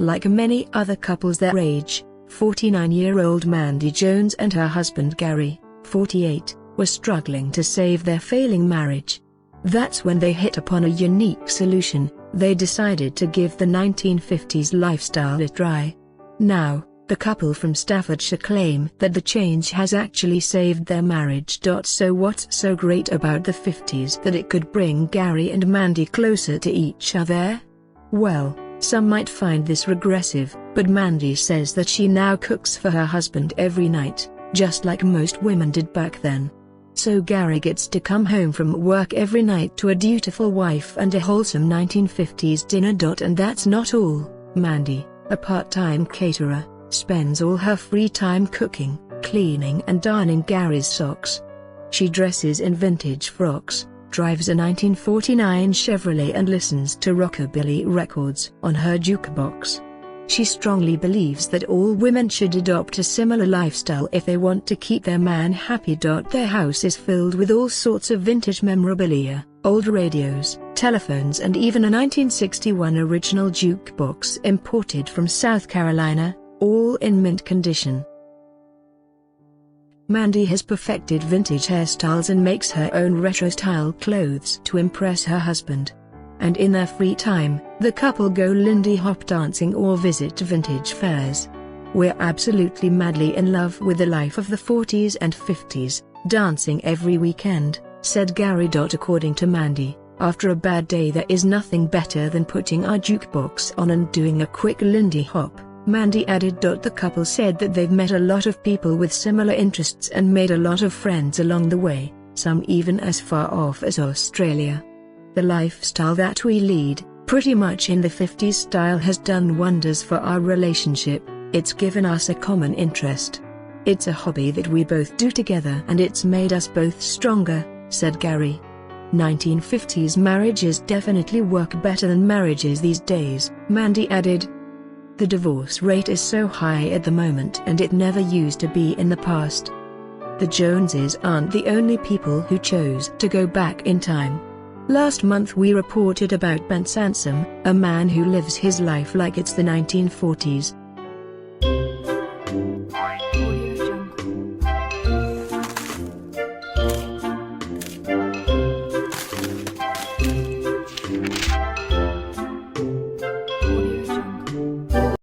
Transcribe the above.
Like many other couples their age, 49-year-old Mandy Jones and her husband Gary, 48, were struggling to save their failing marriage. That's when they hit upon a unique solution. They decided to give the 1950s lifestyle a try. Now, the couple from Staffordshire claim that the change has actually saved their marriage. So what's so great about the 50s that it could bring Gary and Mandy closer to each other? Well, some might find this regressive, but Mandy says that she now cooks for her husband every night, just like most women did back then. So Gary gets to come home from work every night to a dutiful wife and a wholesome 1950s dinner. And that's not all. Mandy, a part-time caterer, spends all her free time cooking, cleaning and darning Gary's socks. She dresses in vintage frocks, drives a 1949 Chevrolet and listens to rockabilly records on her jukebox. She strongly believes that all women should adopt a similar lifestyle if they want to keep their man happy. Their house is filled with all sorts of vintage memorabilia, old radios, telephones and even a 1961 original jukebox imported from South Carolina, all in mint condition. Mandy has perfected vintage hairstyles and makes her own retro-style clothes to impress her husband. And in their free time, the couple go Lindy Hop dancing or visit vintage fairs. We're absolutely madly in love with the life of the 40s and 50s, dancing every weekend, said Gary. According to Mandy, after a bad day there is nothing better than putting our jukebox on and doing a quick Lindy Hop. Mandy added. The couple said that they've met a lot of people with similar interests and made a lot of friends along the way, some even as far off as Australia. The lifestyle that we lead, pretty much in the 50s style, has done wonders for our relationship. It's given us a common interest. It's a hobby that we both do together and it's made us both stronger, said Gary. 1950s marriages definitely work better than marriages these days, Mandy added. The divorce rate is so high at the moment and it never used to be in the past. The Joneses aren't the only people who chose to go back in time. Last month we reported about Ben Sansom, a man who lives his life like it's the 1940s,